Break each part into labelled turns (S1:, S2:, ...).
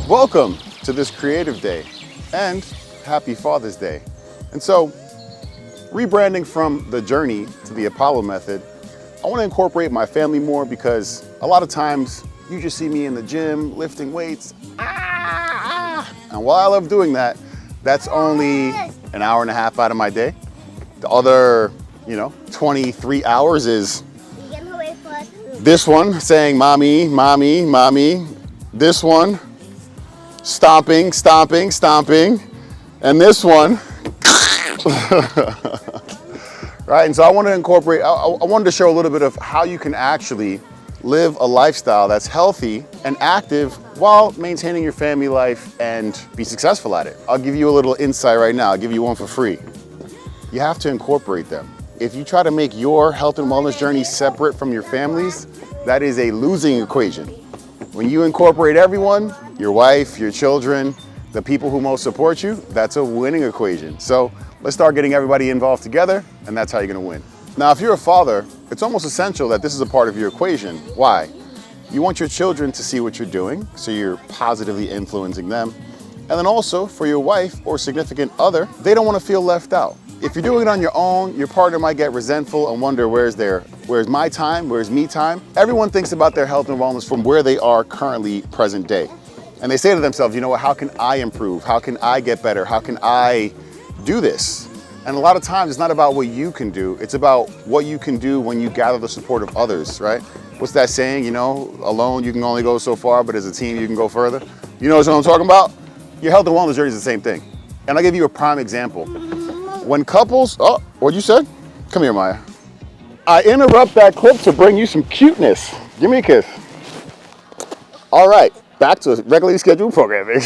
S1: Welcome to this creative day and happy Father's Day. And so, rebranding from the journey to the Apollo method, I want to incorporate my family more because a lot of times you just see me in the gym lifting weights. And while I love doing that, that's only an hour and a half out of my day. The other, 23 hours is this one saying, mommy, mommy, mommy. This one, stomping, stomping, stomping. And this one, right? And so I want to incorporate, I wanted to show a little bit of how you can actually live a lifestyle that's healthy and active while maintaining your family life and be successful at it. I'll give you a little insight right now. I'll give you one for free. You have to incorporate them. If you try to make your health and wellness journey separate from your family's, that is a losing equation. When you incorporate everyone, your wife, your children, the people who most support you, that's a winning equation. So let's start getting everybody involved together, and that's how you're gonna win. Now, if you're a father, it's almost essential that this is a part of your equation. Why? You want your children to see what you're doing, so you're positively influencing them. And then also, for your wife or significant other, they don't wanna feel left out. If you're doing it on your own, your partner might get resentful and wonder, where's my time, where's me time? Everyone thinks about their health and wellness from where they are currently present day. And they say to themselves, you know what, how can I improve? How can I get better? How can I do this? And a lot of times it's not about what you can do, it's about what you can do when you gather the support of others, right? What's that saying, alone you can only go so far, but as a team you can go further? You know what I'm talking about? Your health and wellness journey is the same thing. And I'll give you a prime example. When couples, what'd you say? Come here, Maya. I interrupt that clip to bring you some cuteness. Give me a kiss. All right, back to regularly scheduled programming.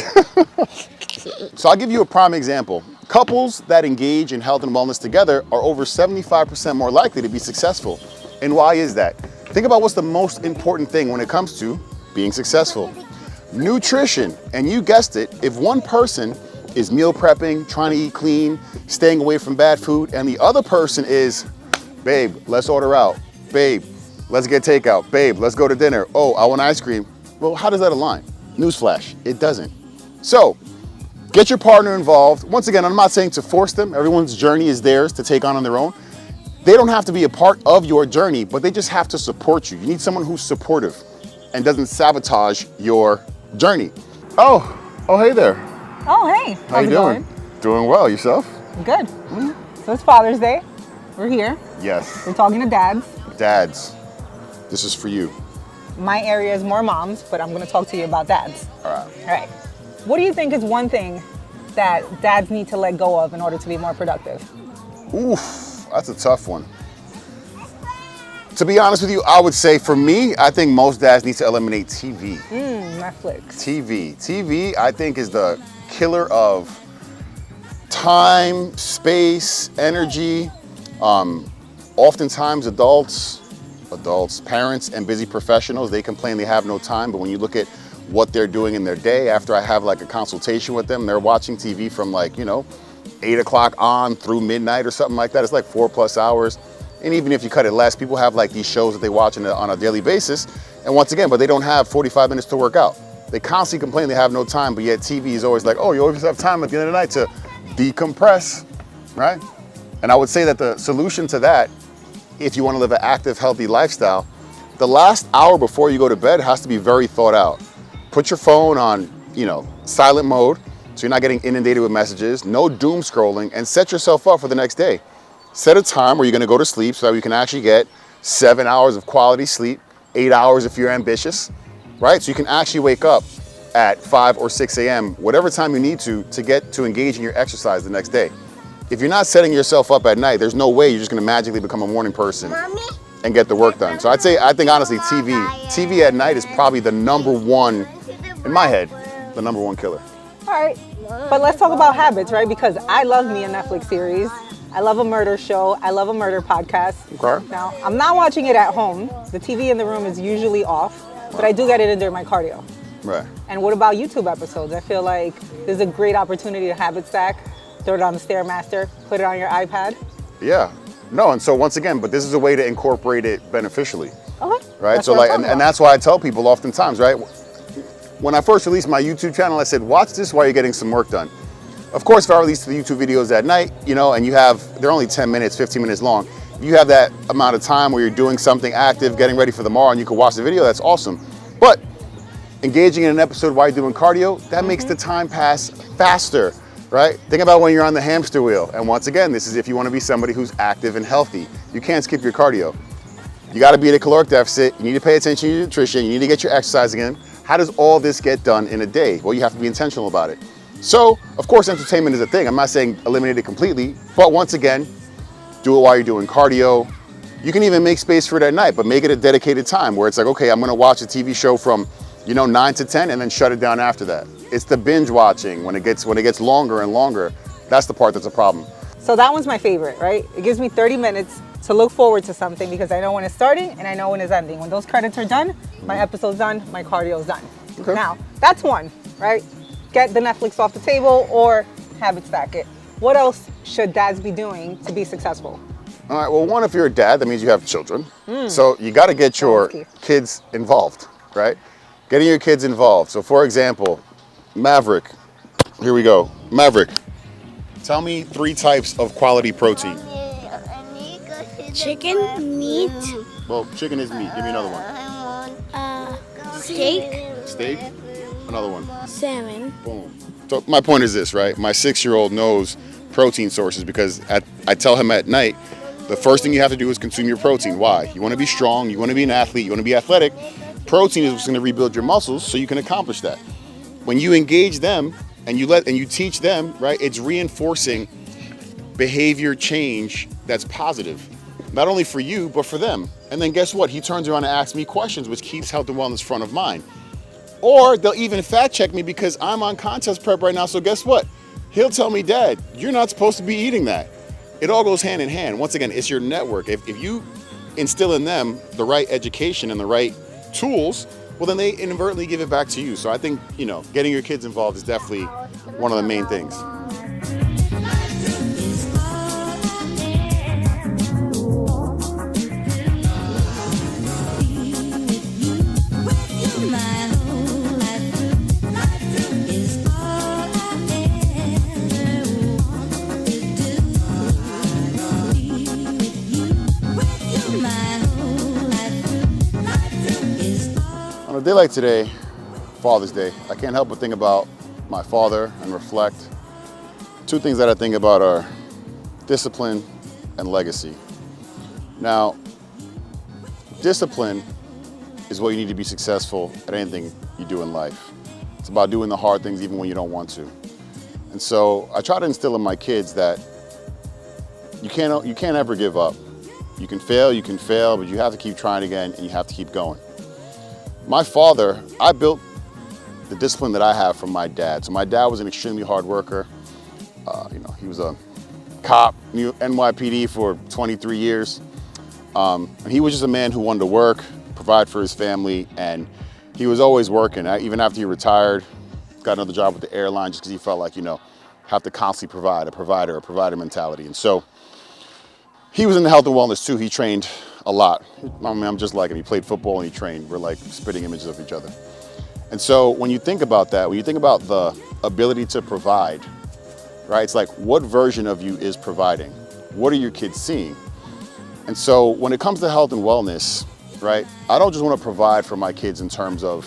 S1: So I'll give you a prime example. Couples that engage in health and wellness together are over 75% more likely to be successful. And why is that? Think about what's the most important thing when it comes to being successful. Nutrition, and you guessed it, if one person is meal prepping, trying to eat clean, staying away from bad food, and the other person is, babe, let's order out. Babe, let's get takeout. Babe, let's go to dinner. Oh, I want ice cream. Well, how does that align? Newsflash, it doesn't. So, get your partner involved. Once again, I'm not saying to force them. Everyone's journey is theirs to take on their own. They don't have to be a part of your journey, but they just have to support you. You need someone who's supportive and doesn't sabotage your journey. Oh, hey there.
S2: Oh, hey.
S1: How you doing? Doing well. Yourself?
S2: Good. Mm-hmm. So it's Father's Day. We're here.
S1: Yes.
S2: We're talking to dads.
S1: Dads, this is for you.
S2: My area is more moms, but I'm going to talk to you about dads.
S1: All right.
S2: All right. What do you think is one thing that dads need to let go of in order to be more productive?
S1: Oof, that's a tough one. To be honest with you, I would say for me, I think most dads need to eliminate TV.
S2: Netflix.
S1: TV, I think, is the killer of time, space, energy. Oftentimes adults, parents, and busy professionals, they complain they have no time, but when you look at what they're doing in their day, after I have like a consultation with them, they're watching TV from 8 o'clock on through midnight or something like that. It's like 4+ hours. And even if you cut it less, people have like these shows that they watch on a daily basis. And once again, but they don't have 45 minutes to work out. They constantly complain they have no time, but yet TV is always like, oh, you always have time at the end of the night to decompress, right? And I would say that the solution to that, if you want to live an active, healthy lifestyle, the last hour before you go to bed has to be very thought out. Put your phone on, silent mode, so you're not getting inundated with messages, no doom scrolling, and set yourself up for the next day. Set a time where you're going to go to sleep so that you can actually get 7 hours of quality sleep, 8 hours if you're ambitious, right? So you can actually wake up at 5 or 6 a.m., whatever time you need to get to engage in your exercise the next day. If you're not setting yourself up at night, there's no way you're just going to magically become a morning person and get the work done. So I think honestly, TV at night is probably the number one, in my head, the number one killer.
S2: All right. But let's talk about habits, right? Because I love me a Netflix series. I love a murder show. I love a murder podcast.
S1: Okay.
S2: Now, I'm not watching it at home. The TV in the room is usually off, but I do get it in during my cardio.
S1: Right.
S2: And what about YouTube episodes? I feel like there's a great opportunity to habit stack, throw it on the Stairmaster, put it on your iPad.
S1: Yeah. No, and so once again, but this is a way to incorporate it beneficially.
S2: Okay.
S1: Right?
S2: That's
S1: So
S2: what I'm
S1: like,
S2: talking
S1: and
S2: about.
S1: that's why I tell people oftentimes, right? when I first released my YouTube channel, I said, watch this while you're getting some work done. Of course, if I release the YouTube videos at night, you know, and they're only 10 minutes, 15 minutes long, you have that amount of time where you're doing something active, getting ready for tomorrow, and you can watch the video, that's awesome. But engaging in an episode while you're doing cardio, that makes the time pass faster, right? Think about when you're on the hamster wheel. And once again, this is if you want to be somebody who's active and healthy. You can't skip your cardio. You got to be at a caloric deficit. You need to pay attention to your nutrition. You need to get your exercise in. How does all this get done in a day? Well, you have to be intentional about it. So, of course, entertainment is a thing. I'm not saying eliminate it completely, but once again, do it while you're doing cardio. You can even make space for it at night, but make it a dedicated time where it's like, okay, I'm going to watch a TV show from, 9 to 10 and then shut it down after that. It's the binge watching when it gets longer and longer. That's the part that's a problem.
S2: So that one's my favorite, right? It gives me 30 minutes to look forward to something because I know when it's starting and I know when it's ending. When those credits are done, my episode's done, my cardio's done.
S1: Okay.
S2: Now, that's one, right? Get the Netflix off the table or habit stack it. What else should dads be doing to be successful?
S1: All right, well, one, if you're a dad, that means you have children. So you got to get your kids involved, right? Getting your kids involved. So for example, Maverick, here we go. Maverick, tell me 3 types of quality protein.
S3: Chicken, meat,
S1: Well, chicken is meat. Give me another one.
S3: steak,
S1: Steak, another one.
S3: salmon.
S1: Boom. So my point is this, right? My 6-year-old knows protein sources because I tell him at night, the first thing you have to do is consume your protein. Why? You want to be strong, you want to be an athlete, you want to be athletic. Protein is what's going to rebuild your muscles so you can accomplish that. When you engage them and you teach them, right, it's reinforcing behavior change that's positive. Not only for you, but for them. And then guess what? He turns around and asks me questions, which keeps health and wellness front of mind. Or they'll even fact check me because I'm on contest prep right now. So guess what? He'll tell me, Dad, you're not supposed to be eating that. It all goes hand in hand. Once again, it's your network. If you instill in them the right education and the right tools, well, then they inadvertently give it back to you. So I think, getting your kids involved is definitely one of the main things. On a day like today, Father's Day, I can't help but think about my father and reflect. 2 things that I think about are discipline and legacy. Now, discipline is what you need to be successful at anything you do in life. It's about doing the hard things even when you don't want to. And so I try to instill in my kids that you can't ever give up. You can fail, but you have to keep trying again and you have to keep going. My father, I built the discipline that I have from my dad. So my dad was an extremely hard worker. He was a cop, NYPD for 23 years. And he was just a man who wanted to work, provide for his family, and he was always working. Even after he retired, got another job with the airline just because he felt like, have to constantly provide, a provider mentality. And so he was in the health and wellness too. He trained a lot. I'm just like him. He played football and he trained. We're like spitting images of each other. And so when you think about that, when you think about the ability to provide, right? It's like, what version of you is providing? What are your kids seeing? And so when it comes to health and wellness, right? I don't just want to provide for my kids in terms of,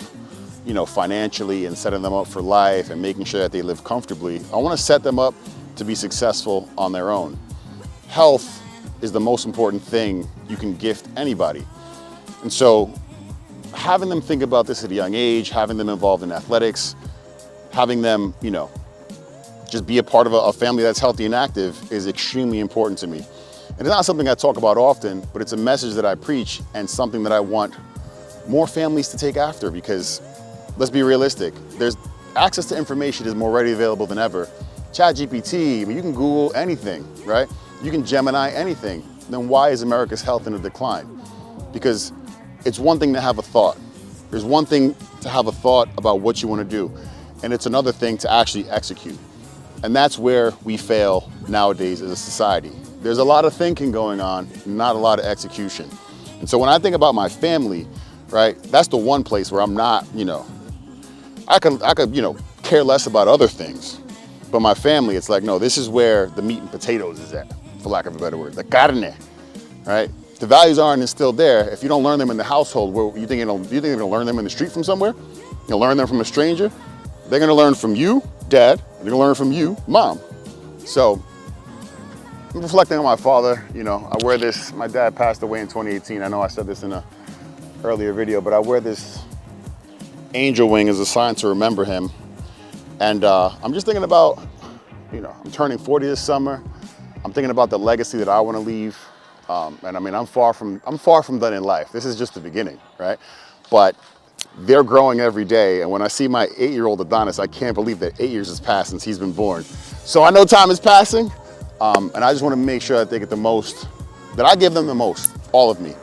S1: financially and setting them up for life and making sure that they live comfortably. I want to set them up to be successful on their own. Health is the most important thing you can gift anybody. And so having them think about this at a young age, having them involved in athletics, having them, just be a part of a family that's healthy and active is extremely important to me. And it's not something I talk about often, but it's a message that I preach and something that I want more families to take after because let's be realistic. There's access to information is more readily available than ever. ChatGPT, you can Google anything, right? You can Gemini anything. Then why is America's health in a decline? Because it's one thing to have a thought. There's one thing to have a thought about what you want to do. And it's another thing to actually execute. And that's where we fail nowadays as a society. There's a lot of thinking going on, not a lot of execution. And so when I think about my family, right, that's the one place where I'm not, I could, care less about other things. But my family, it's like, no, this is where the meat and potatoes is at, for lack of a better word, the carne, right? The values aren't instilled there. If you don't learn them in the household, where you think you're gonna learn them in the street from somewhere? You'll learn them from a stranger? They're gonna learn from you, dad, and they're gonna learn from you, mom. So, I'm reflecting on my father. I wear this, my dad passed away in 2018. I know I said this in an earlier video, but I wear this angel wing as a sign to remember him. And I'm just thinking about, I'm turning 40 this summer. I'm thinking about the legacy that I want to leave. And I mean, I'm far from done in life. This is just the beginning, right? But they're growing every day. And when I see my 8-year-old Adonis, I can't believe that 8 years has passed since he's been born. So I know time is passing. And I just want to make sure that they get the most, that I give them the most, all of me.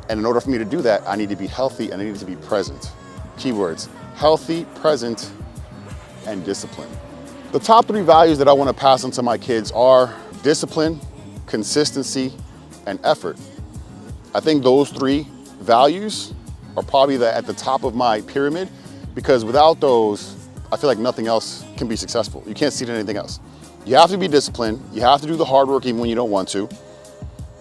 S1: And in order for me to do that, I need to be healthy and I need to be present. Keywords: healthy, present, and discipline. The top 3 values that I want to pass on to my kids are discipline, consistency, and effort. I think those 3 values are probably at the top of my pyramid, because without those, I feel like nothing else can be successful. You can't see anything else. You have to be disciplined. You have to do the hard work even when you don't want to.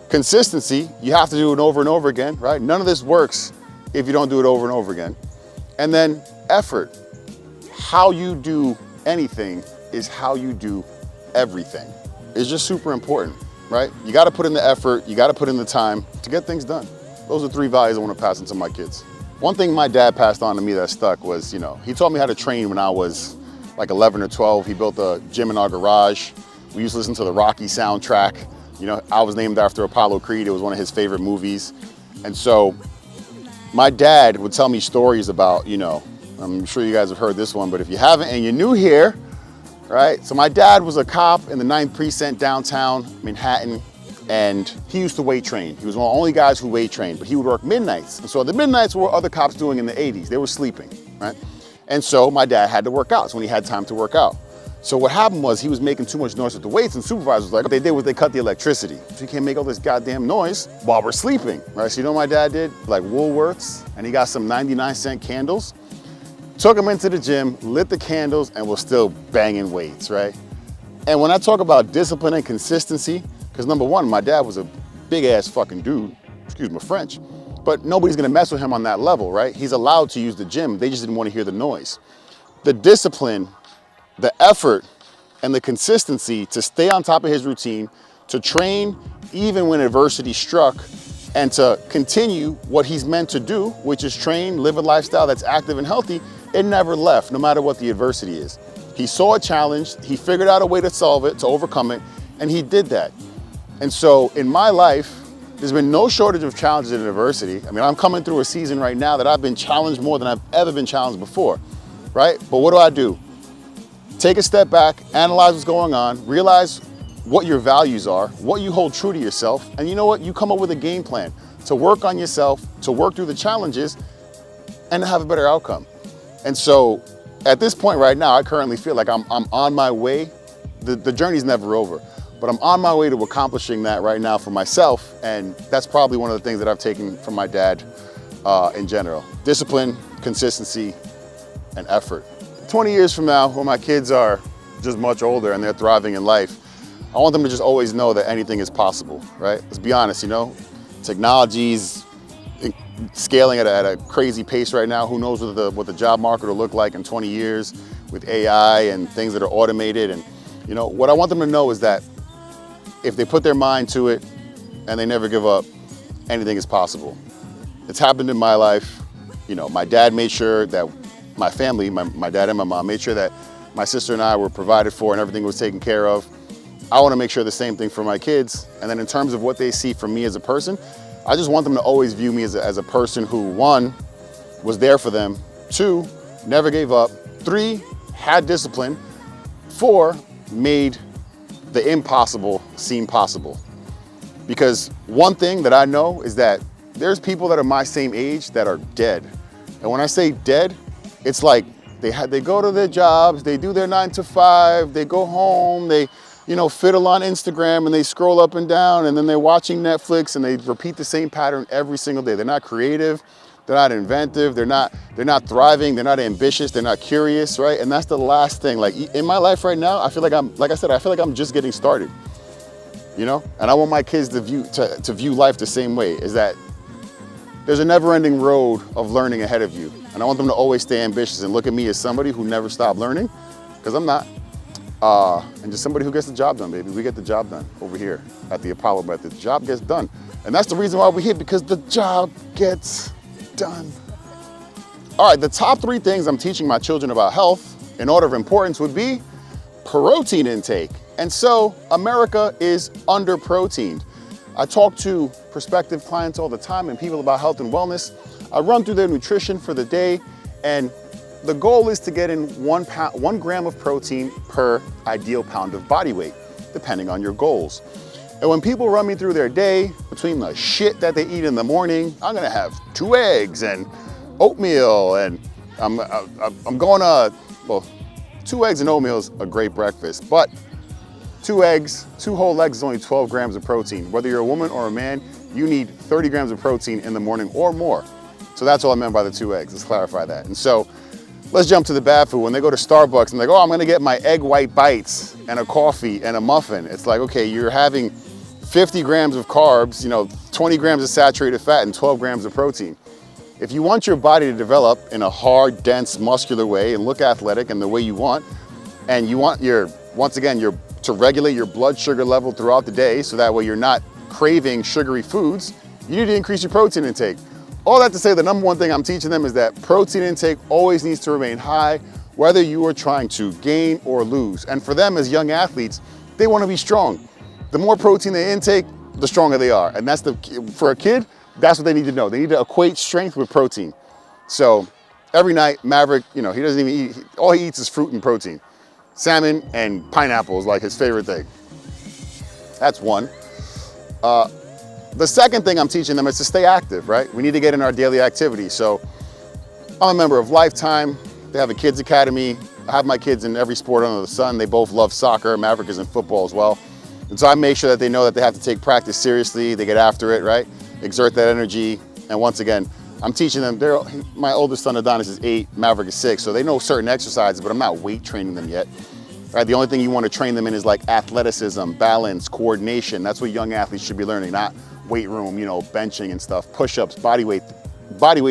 S1: Consistency, you have to do it over and over again, right? None of this works if you don't do it over and over again. And then effort. How you do anything is how you do everything. It's just super important, right? You got to put in the effort, you got to put in the time to get things done. Those are 3 values I want to pass on to my kids. One thing my dad passed on to me that stuck was, he taught me how to train when I was like 11 or 12. He built a gym in our garage. We used to listen to the Rocky soundtrack. I was named after Apollo Creed. It was one of his favorite movies. And so my dad would tell me stories about, I'm sure you guys have heard this one, but if you haven't and you're new here, right? So my dad was a cop in the 9th Precinct downtown Manhattan, and he used to weight train. He was one of the only guys who weight trained, but he would work midnights. And so the midnights were what other cops doing in the 80s. They were sleeping, right? And so my dad had to work out. So when he had time to work out. So what happened was he was making too much noise with the weights, and supervisors was like, what they did was they cut the electricity. So you can't make all this goddamn noise while we're sleeping, right? So what my dad did? Like Woolworths, and he got some 99-cent candles, took him into the gym, lit the candles, and was still banging weights, right? And when I talk about discipline and consistency, because number one, my dad was a big ass fucking dude, excuse my French, but nobody's gonna mess with him on that level, right? He's allowed to use the gym. They just didn't want to hear the noise. The discipline, the effort, and the consistency to stay on top of his routine, to train even when adversity struck, and to continue what he's meant to do, which is train, live a lifestyle that's active and healthy, it never left, no matter what the adversity is. He saw a challenge, he figured out a way to solve it, to overcome it, and he did that. And so in my life, there's been no shortage of challenges and adversity. I mean, I'm coming through a season right now that I've been challenged more than I've ever been challenged before, right? But what do? Take a step back, analyze what's going on, realize what your values are, what you hold true to yourself, and you know what? You come up with a game plan to work on yourself, to work through the challenges, and to have a better outcome. And so at this point right now, I currently feel like I'm on my way. The journey's never over, but I'm on my way to accomplishing that right now for myself. And that's probably one of the things that I've taken from my dad in general. Discipline, consistency, and effort. 20 years from now, when my kids are just much older and they're thriving in life, I want them to just always know that anything is possible, right? Let's be honest, technology's scaling at a crazy pace right now. Who knows what the job market will look like in 20 years with AI and things that are automated. And what I want them to know is that if they put their mind to it and they never give up, anything is possible. It's happened in my life. My dad made sure that my family, my dad and my mom, made sure that my sister and I were provided for and everything was taken care of. I want to make sure the same thing for my kids. And then in terms of what they see from me as a person, I just want them to always view me as a person who, 1, was there for them, 2, never gave up, 3, had discipline, 4, made the impossible seem possible. Because one thing that I know is that there's people that are my same age that are dead. And when I say dead, it's like they go to their jobs, they do their 9 to 5, they go home, they fiddle on Instagram and they scroll up and down, and then they're watching Netflix and they repeat the same pattern every single day. They're not creative, they're not inventive, they're not thriving, they're not ambitious, they're not curious, right? And that's the last thing. Like in my life right now, I feel like I feel like I'm just getting started, you know? And I want my kids to view life the same way, is that there's a never-ending road of learning ahead of you. And I want them to always stay ambitious and look at me as somebody who never stopped learning, because I'm not. And just somebody who gets the job done, baby. We get the job done over here at the Apollo Method. The job gets done. And that's the reason why we're here, because the job gets done. All right, the top 3 things I'm teaching my children about health in order of importance would be protein intake. And so America is under-proteined. I talk to prospective clients all the time and people about health and wellness. I run through their nutrition for the day, and the goal is to get in 1 gram of protein per ideal pound of body weight, depending on your goals. And when people run me through their day, between the shit that they eat in the morning, I'm gonna have 2 eggs and oatmeal, and I'm going to, well, 2 eggs and oatmeal is a great breakfast, but 2 eggs, 2 whole eggs is only 12 grams of protein. Whether you're a woman or a man, you need 30 grams of protein in the morning or more. So that's all I meant by the 2 eggs, let's clarify that. And so let's jump to the bad food. When they go to Starbucks and they go, oh, I'm gonna get my egg white bites and a coffee and a muffin. It's like, okay, you're having 50 grams of carbs, 20 grams of saturated fat and 12 grams of protein. If you want your body to develop in a hard, dense, muscular way and look athletic and the way you want, and you want to regulate your blood sugar level throughout the day so that way you're not craving sugary foods, you need to increase your protein intake. All that to say, the number 1 thing I'm teaching them is that protein intake always needs to remain high, whether you are trying to gain or lose. And for them as young athletes, they want to be strong. The more protein they intake, the stronger they are. And for a kid, that's what they need to know. They need to equate strength with protein. So every night, Maverick, he doesn't even eat, all he eats is fruit and protein. Salmon and pineapple is like his favorite thing. That's one. The second thing I'm teaching them is to stay active, right? We need to get in our daily activities. So I'm a member of Lifetime. They have a kids academy. I have my kids in every sport under the sun. They both love soccer. Maverick is in football as well. And so I make sure that they know that they have to take practice seriously. They get after it, right? Exert that energy. And once again, I'm teaching them, my oldest son Adonis is 8, Maverick is 6, so they know certain exercises, but I'm not weight training them yet. Right? The only thing you want to train them in is like athleticism, balance, coordination. That's what young athletes should be learning, not weight room, benching and stuff, push-ups, body weight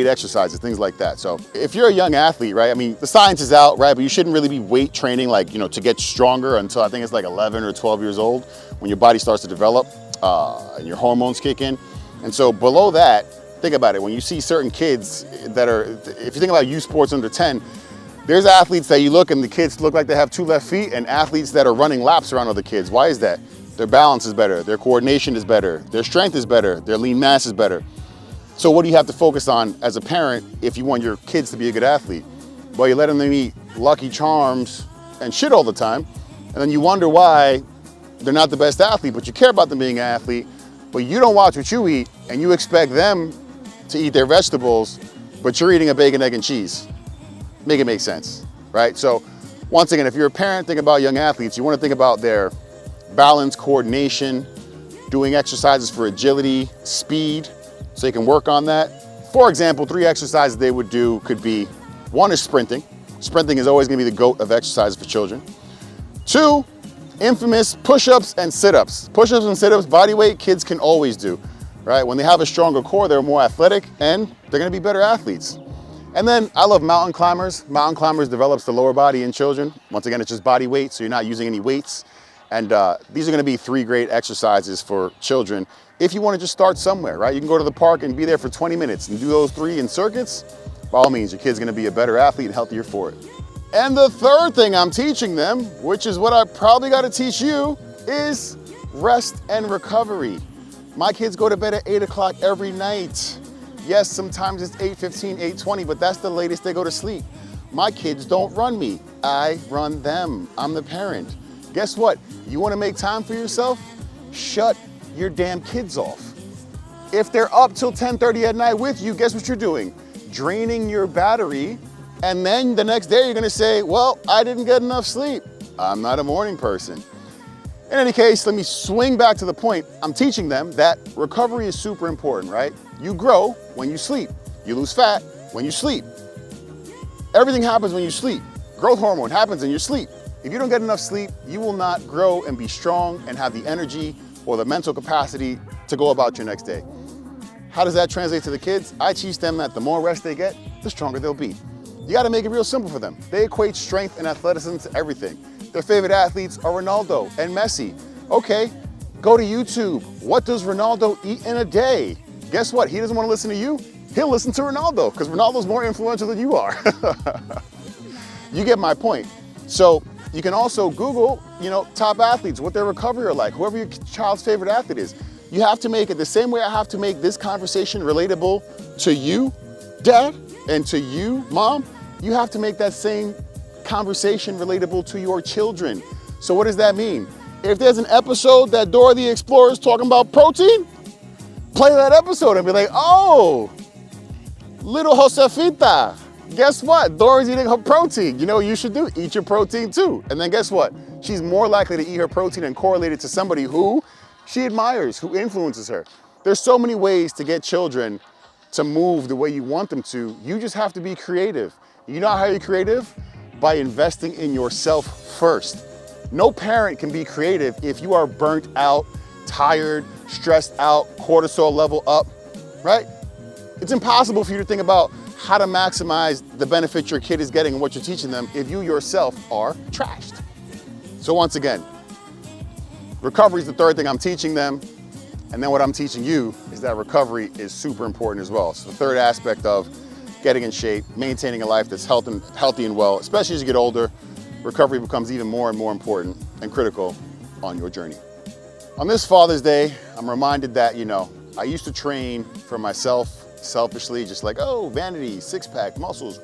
S1: exercises, things like that. So if you're a young athlete, right, I mean, the science is out, right, but you shouldn't really be weight training like, to get stronger until I think it's like 11 or 12 years old when your body starts to develop and your hormones kick in. And so below that, think about it, when you see certain kids if you think about youth sports under 10, there's athletes that you look and the kids look like they have 2 left feet, and athletes that are running laps around other kids. Why is that? Their balance is better, their coordination is better, their strength is better, their lean mass is better. So what do you have to focus on as a parent if you want your kids to be a good athlete? Well, you're letting them eat Lucky Charms and shit all the time, and then you wonder why they're not the best athlete, but you care about them being an athlete, but you don't watch what you eat, and you expect them to eat their vegetables, but you're eating a bacon, egg, and cheese. Make it make sense, right? So once again, if you're a parent thinking about young athletes, you want to think about their balance, coordination, doing exercises for agility, speed, so you can work on that. For example, 3 exercises they would do could be, 1 is sprinting. Sprinting is always going to be the GOAT of exercises for children. 2, infamous push-ups and sit-ups. Push-ups and sit-ups, body weight, kids can always do, right? When they have a stronger core, they're more athletic and they're going to be better athletes. And then I love mountain climbers. Mountain climbers develops the lower body in children. Once again, it's just body weight, so you're not using any weights. And these are gonna be 3 great exercises for children if you wanna just start somewhere, right? You can go to the park and be there for 20 minutes and do those 3 in circuits. By all means, your kid's gonna be a better athlete and healthier for it. And the third thing I'm teaching them, which is what I probably gotta teach you, is rest and recovery. My kids go to bed at 8 o'clock every night. Yes, sometimes it's 8:15, 8:20, but that's the latest they go to sleep. My kids don't run me, I run them. I'm the parent. Guess what? You wanna make time for yourself? Shut your damn kids off. If they're up till 10:30 at night with you, guess what you're doing? Draining your battery, and then the next day you're gonna say, well, I didn't get enough sleep. I'm not a morning person. In any case, let me swing back to the point. I'm teaching them that recovery is super important, right? You grow when you sleep. You lose fat when you sleep. Everything happens when you sleep. Growth hormone happens in your sleep. If you don't get enough sleep, you will not grow and be strong and have the energy or the mental capacity to go about your next day. How does that translate to the kids? I teach them that the more rest they get, the stronger they'll be. You gotta make it real simple for them. They equate strength and athleticism to everything. Their favorite athletes are Ronaldo and Messi. Okay, go to YouTube. What does Ronaldo eat in a day? Guess what? He doesn't want to listen to you. He'll listen to Ronaldo because Ronaldo's more influential than you are. You get my point. So you can also Google, top athletes, what their recovery are like, whoever your child's favorite athlete is. You have to make it the same way I have to make this conversation relatable to you, Dad, and to you, Mom. You have to make that same conversation relatable to your children. So what does that mean? If there's an episode that Dora the Explorer is talking about protein, play that episode and be like, oh, little Josefita, guess what? Dora's eating her protein. You know what you should do? Eat your protein too. And then guess what? She's more likely to eat her protein and correlate it to somebody who she admires, who influences her. There's so many ways to get children to move the way you want them to. You just have to be creative. You know how you're creative? By investing in yourself first. No parent can be creative if you are burnt out, tired, stressed out, cortisol level up, right? It's impossible for you to think about how to maximize the benefit your kid is getting and what you're teaching them if you yourself are trashed. So once again, recovery is the third thing I'm teaching them. And then what I'm teaching you is that recovery is super important as well. So the third aspect of getting in shape, maintaining a life that's healthy and well, especially as you get older, recovery becomes even more and more important and critical on your journey. On this Father's Day, I'm reminded that, I used to train for myself selfishly, just like, oh, vanity, six-pack, muscles,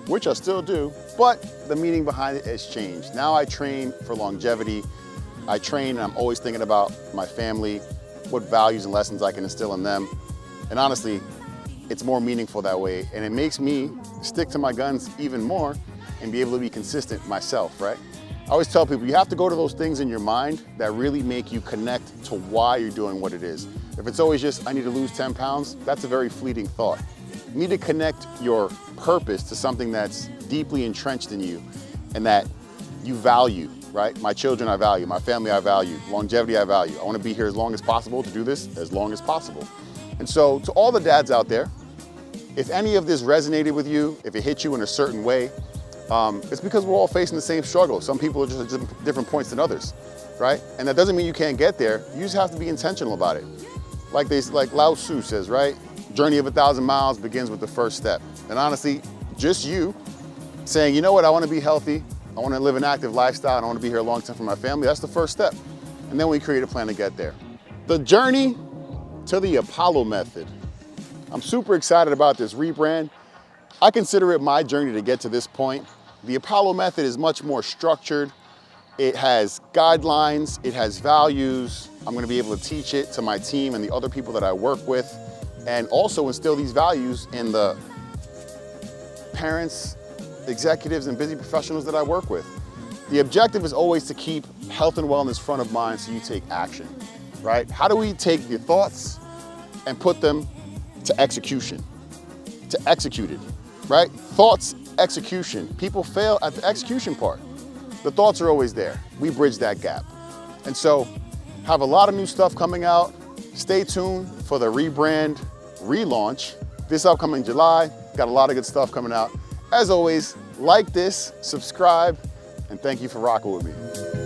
S1: which I still do, but the meaning behind it has changed. Now I train for longevity. I train and I'm always thinking about my family, what values and lessons I can instill in them. And honestly, it's more meaningful that way. And it makes me stick to my guns even more and be able to be consistent myself, right? I always tell people, you have to go to those things in your mind that really make you connect to why you're doing what it is. If it's always just, I need to lose 10 pounds, that's a very fleeting thought. You need to connect your purpose to something that's deeply entrenched in you and that you value, right? My children I value, my family I value, longevity I value. I want to be here as long as possible to do this as long as possible. And so to all the dads out there, if any of this resonated with you, if it hit you in a certain way, it's because we're all facing the same struggle. Some people are just at different points than others, right? And that doesn't mean you can't get there. You just have to be intentional about it. Like Lao Tzu says, right? Journey of 1,000 miles begins with the first step. And honestly, just you saying, you know what, I want to be healthy. I want to live an active lifestyle. And I want to be here a long time for my family. That's the first step. And then we create a plan to get there. The journey to the Apollo method. I'm super excited about this rebrand. I consider it my journey to get to this point. The Apollo method is much more structured. It has guidelines, it has values. I'm gonna be able to teach it to my team and the other people that I work with, and also instill these values in the parents, executives, and busy professionals that I work with. The objective is always to keep health and wellness front of mind so you take action, right? How do we take your thoughts and put them to execution, to execute it, right? Thoughts, execution. People fail at the execution part. The thoughts are always there. We bridge that gap. And so, have a lot of new stuff coming out. Stay tuned for the Rebrand relaunch this upcoming July. Got a lot of good stuff coming out. As always, like this, subscribe, and thank you for rocking with me.